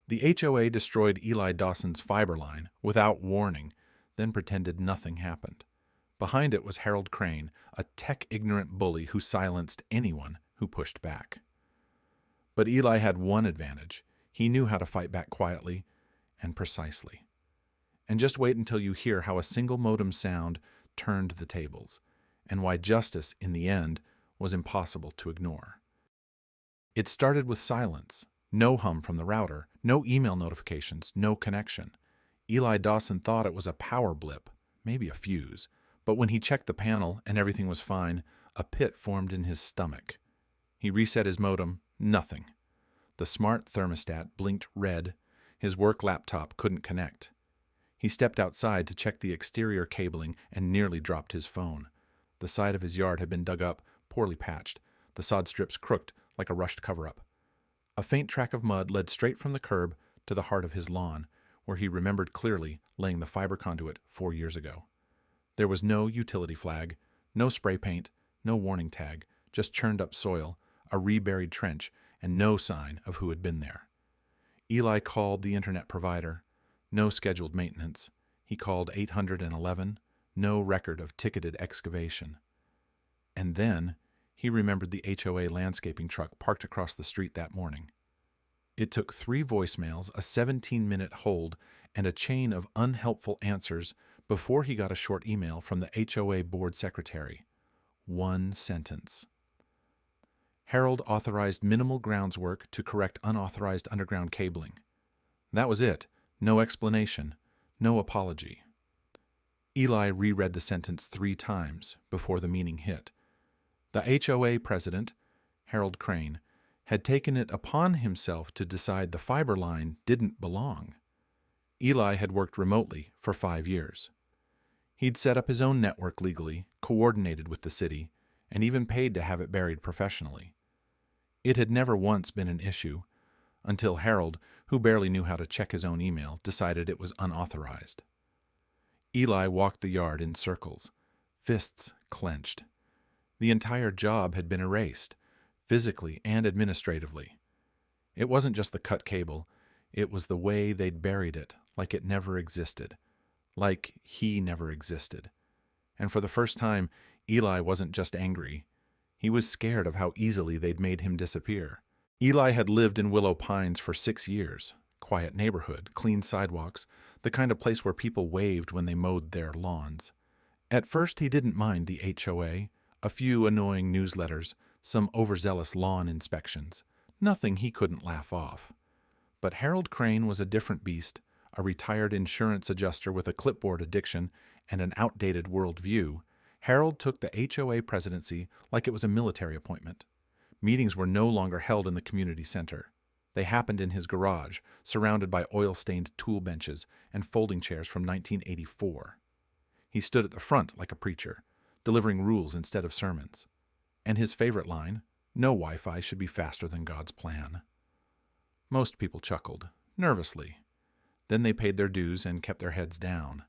The HOA destroyed Eli Dawson's fiber line without warning, then pretended nothing happened. Behind it was Harold Crane, a tech-ignorant bully who silenced anyone who pushed back. But Eli had one advantage. He knew how to fight back quietly and precisely. And just wait until you hear how a single modem sound turned the tables, and why justice, in the end, was impossible to ignore. It started with silence. No hum from the router, no email notifications, no connection. Eli Dawson thought it was a power blip, maybe a fuse, but when he checked the panel and everything was fine, a pit formed in his stomach. He reset his modem, nothing. The smart thermostat blinked red. His work laptop couldn't connect. He stepped outside to check the exterior cabling and nearly dropped his phone. The side of his yard had been dug up, poorly patched, the sod strips crooked like a rushed cover-up. A faint track of mud led straight from the curb to the heart of his lawn, where he remembered clearly laying the fiber conduit 4 years ago. There was no utility flag, no spray paint, no warning tag, just churned up soil, a reburied trench, and no sign of who had been there. Eli called the internet provider. No scheduled maintenance. He called 811, no record of ticketed excavation. And then he remembered the HOA landscaping truck parked across the street that morning. It took 3 voicemails, a 17-minute hold, and a chain of unhelpful answers before he got a short email from the HOA board secretary. 1 sentence. Harold authorized minimal grounds work to correct unauthorized underground cabling. That was it. No explanation. No apology. Eli reread the sentence 3 times before the meaning hit. The HOA president, Harold Crane, had taken it upon himself to decide the fiber line didn't belong. Eli had worked remotely for 5 years. He'd set up his own network legally, coordinated with the city, and even paid to have it buried professionally. It had never once been an issue, until Harold, who barely knew how to check his own email, decided it was unauthorized. Eli walked the yard in circles, fists clenched. The entire job had been erased, physically and administratively. It wasn't just the cut cable, it was the way they'd buried it, like it never existed, like he never existed. And for the first time, Eli wasn't just angry. He was scared of how easily they'd made him disappear. Eli had lived in Willow Pines for 6 years. Quiet neighborhood, clean sidewalks, the kind of place where people waved when they mowed their lawns. At first he didn't mind the HOA, a few annoying newsletters, some overzealous lawn inspections. Nothing he couldn't laugh off. But Harold Crane was a different beast, a retired insurance adjuster with a clipboard addiction and an outdated worldview. Harold took the HOA presidency like it was a military appointment. Meetings were no longer held in the community center. They happened in his garage, surrounded by oil-stained tool benches and folding chairs from 1984. He stood at the front like a preacher, delivering rules instead of sermons. And his favorite line, "No Wi-Fi should be faster than God's plan." Most people chuckled, nervously. Then they paid their dues and kept their heads down.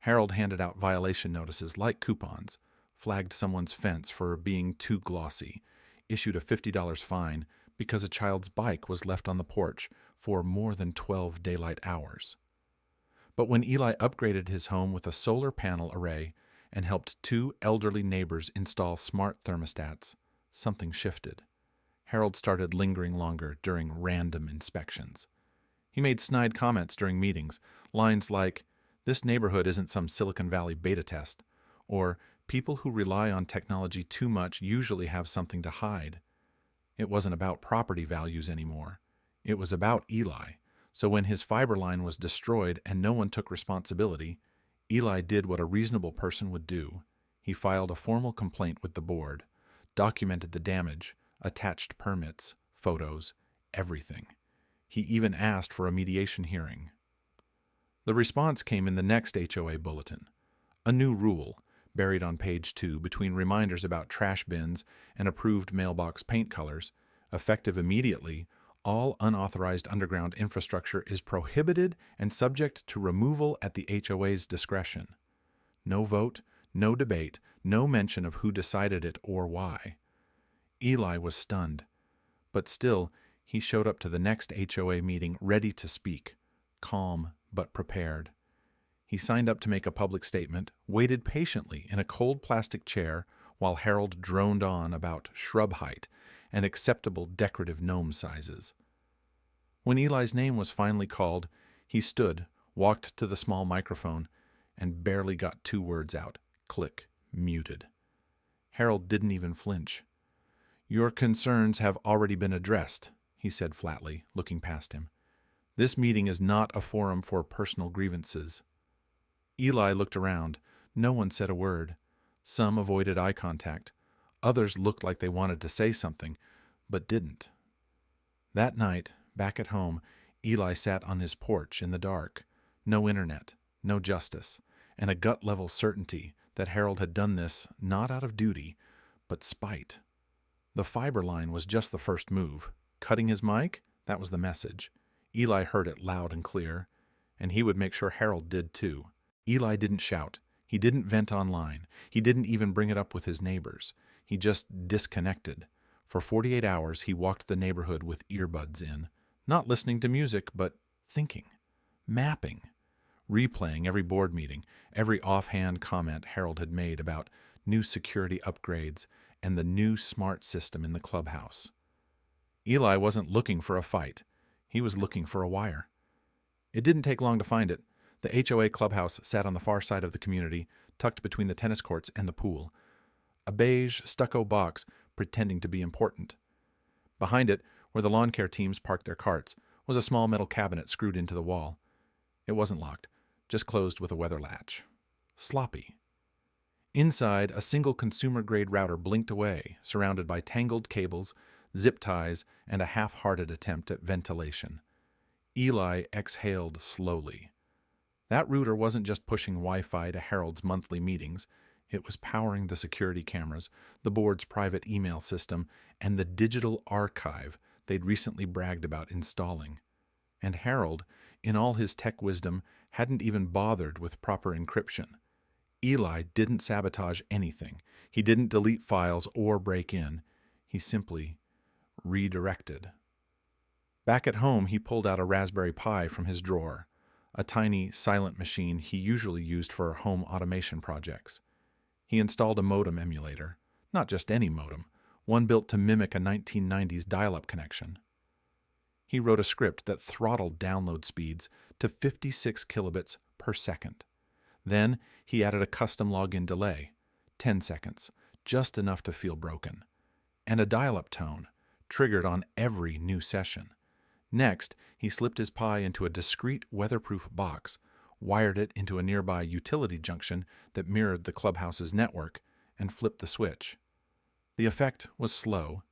Harold handed out violation notices like coupons, flagged someone's fence for being too glossy, issued a $50 fine because a child's bike was left on the porch for more than 12 daylight hours. But when Eli upgraded his home with a solar panel array and helped 2 elderly neighbors install smart thermostats, something shifted. Harold started lingering longer during random inspections. He made snide comments during meetings, lines like, "This neighborhood isn't some Silicon Valley beta test," or "People who rely on technology too much usually have something to hide." It wasn't about property values anymore. It was about Eli. So when his fiber line was destroyed and no one took responsibility, Eli did what a reasonable person would do. He filed a formal complaint with the board, documented the damage, attached permits, photos, everything. He even asked for a mediation hearing. The response came in the next HOA bulletin. A new rule, buried on page 2 between reminders about trash bins and approved mailbox paint colors, effective immediately. All unauthorized underground infrastructure is prohibited and subject to removal at the HOA's discretion. No vote, no debate, no mention of who decided it or why. Eli was stunned, but still, He showed up to the next HOA meeting ready to speak, calm but prepared. He signed up to make a public statement, waited patiently in a cold plastic chair while Harold droned on about shrub height and acceptable decorative gnome sizes. When Eli's name was finally called, he stood, walked to the small microphone, and barely got 2 words out. Click. Muted. Harold didn't even flinch. "Your concerns have already been addressed," he said flatly, looking past him. "This meeting is not a forum for personal grievances." Eli looked around. No one said a word. Some avoided eye contact. Others looked like they wanted to say something, but didn't. That night, back at home, Eli sat on his porch in the dark. No internet, no justice, and a gut-level certainty that Harold had done this not out of duty, but spite. The fiber line was just the first move. Cutting his mic? That was the message. Eli heard it loud and clear, and he would make sure Harold did too. Eli didn't shout. He didn't vent online. He didn't even bring it up with his neighbors. He just disconnected. For 48 hours, he walked the neighborhood with earbuds in, not listening to music, but thinking, mapping, replaying every board meeting, every offhand comment Harold had made about new security upgrades and the new smart system in the clubhouse. Eli wasn't looking for a fight. He was looking for a wire. It didn't take long to find it. The HOA clubhouse sat on the far side of the community, tucked between the tennis courts and the pool. A beige, stucco box pretending to be important. Behind it, where the lawn care teams parked their carts, was a small metal cabinet screwed into the wall. It wasn't locked, just closed with a weather latch. Sloppy. Inside, a single consumer-grade router blinked away, surrounded by tangled cables, zip ties, and a half-hearted attempt at ventilation. Eli exhaled slowly. That router wasn't just pushing Wi-Fi to Harold's monthly meetings. It was powering the security cameras, the board's private email system, and the digital archive they'd recently bragged about installing. And Harold, in all his tech wisdom, hadn't even bothered with proper encryption. Eli didn't sabotage anything. He didn't delete files or break in. He simply redirected. Back at home, he pulled out a Raspberry Pi from his drawer, a tiny, silent machine he usually used for home automation projects. He installed a modem emulator, not just any modem, one built to mimic a 1990s dial-up connection. He wrote a script that throttled download speeds to 56 kilobits per second. Then he added a custom login delay, 10 seconds, just enough to feel broken, and a dial-up tone, triggered on every new session. Next, he slipped his Pi into a discreet weatherproof box, wired it into a nearby utility junction that mirrored the clubhouse's network, and flipped the switch. The effect was slow,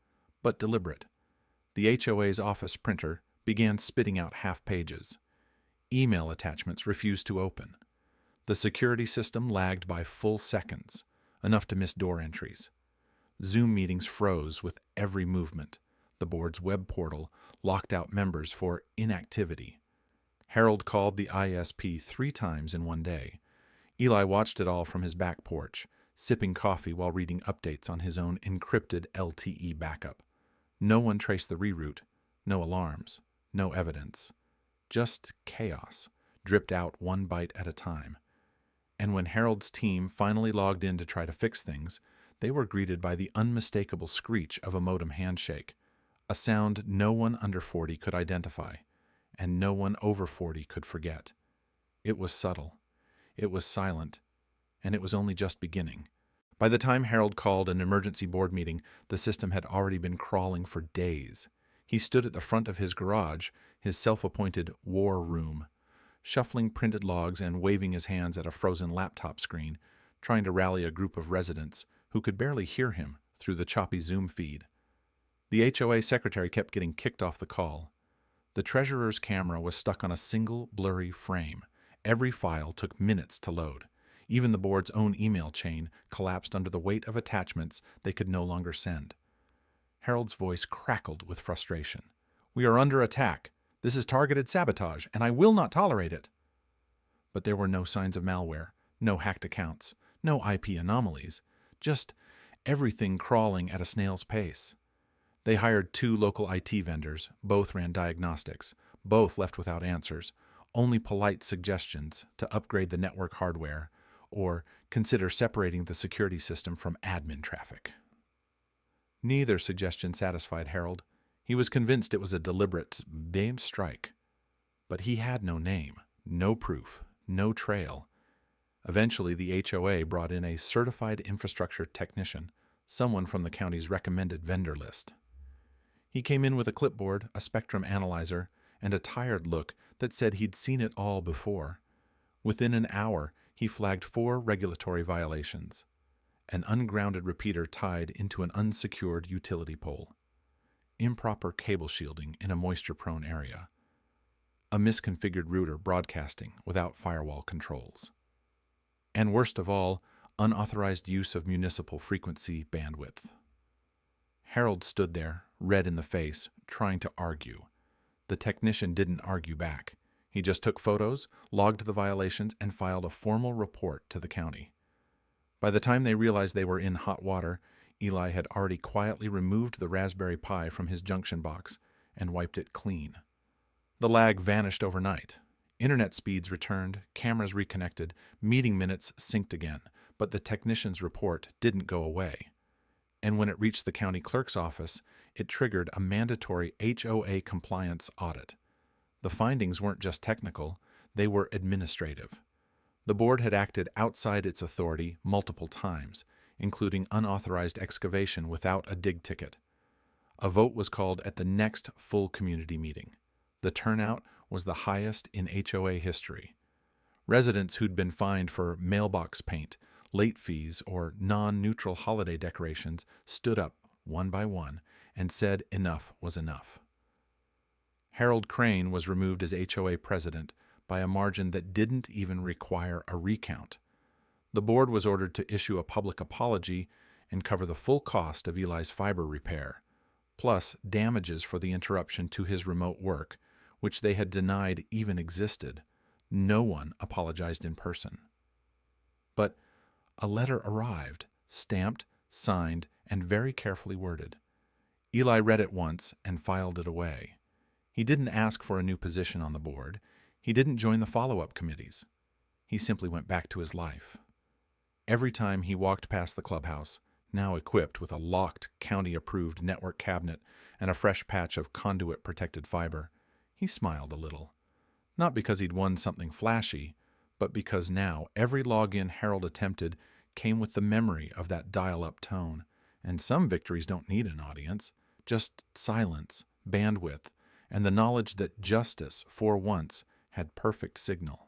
but deliberate. The HOA's office printer began spitting out half pages. Email attachments refused to open. The security system lagged by full seconds, enough to miss door entries. Zoom meetings froze with every movement. The board's web portal locked out members for inactivity. Harold called the ISP 3 times in one day. Eli watched it all from his back porch, sipping coffee while reading updates on his own encrypted LTE backup. No one traced the reroute, no alarms, no evidence. Just chaos, dripped out 1 byte at a time. And when Harold's team finally logged in to try to fix things, they were greeted by the unmistakable screech of a modem handshake, a sound no one under 40 could identify, and no one over 40 could forget. It was subtle, it was silent, and it was only just beginning. By the time Harold called an emergency board meeting, the system had already been crawling for days. He stood at the front of his garage, his self-appointed war room, shuffling printed logs and waving his hands at a frozen laptop screen, trying to rally a group of residents who could barely hear him through the choppy Zoom feed. The HOA secretary kept getting kicked off the call. The treasurer's camera was stuck on a single blurry frame. Every file took minutes to load. Even the board's own email chain collapsed under the weight of attachments they could no longer send. Harold's voice crackled with frustration. "We are under attack. This is targeted sabotage, and I will not tolerate it." But there were no signs of malware, no hacked accounts, no IP anomalies, just everything crawling at a snail's pace. They hired 2 local IT vendors, both ran diagnostics, both left without answers, only polite suggestions to upgrade the network hardware or consider separating the security system from admin traffic. Neither suggestion satisfied Harold. He was convinced it was a deliberate, aimed strike. But he had no name, no proof, no trail. Eventually, the HOA brought in a certified infrastructure technician, someone from the county's recommended vendor list. He came in with a clipboard, a spectrum analyzer, and a tired look that said he'd seen it all before. Within an hour, he flagged 4 regulatory violations. An ungrounded repeater tied into an unsecured utility pole. Improper cable shielding in a moisture-prone area. A misconfigured router broadcasting without firewall controls. And worst of all, unauthorized use of municipal frequency bandwidth. Harold stood there, red in the face, trying to argue. The technician didn't argue back. He just took photos, logged the violations, and filed a formal report to the county. By the time they realized they were in hot water, Eli had already quietly removed the Raspberry Pi from his junction box and wiped it clean. The lag vanished overnight. Internet speeds returned, cameras reconnected, meeting minutes synced again, but the technician's report didn't go away. And when it reached the county clerk's office, it triggered a mandatory HOA compliance audit. The findings weren't just technical, they were administrative. The board had acted outside its authority multiple times, including unauthorized excavation without a dig ticket. A vote was called at the next full community meeting. The turnout was the highest in HOA history. Residents who'd been fined for mailbox paint, late fees, or non-neutral holiday decorations stood up one by one and said enough was enough. Harold Crane was removed as HOA president by a margin that didn't even require a recount. The board was ordered to issue a public apology and cover the full cost of Eli's fiber repair, plus damages for the interruption to his remote work, which they had denied even existed. No one apologized in person. But a letter arrived, stamped, signed, and very carefully worded. Eli read it once and filed it away. He didn't ask for a new position on the board. He didn't join the follow-up committees. He simply went back to his life. Every time he walked past the clubhouse, now equipped with a locked, county-approved network cabinet and a fresh patch of conduit-protected fiber, he smiled a little. Not because he'd won something flashy, but because now every login Harold attempted came with the memory of that dial-up tone, and some victories don't need an audience, just silence, bandwidth, and the knowledge that justice, for once, had perfect signal.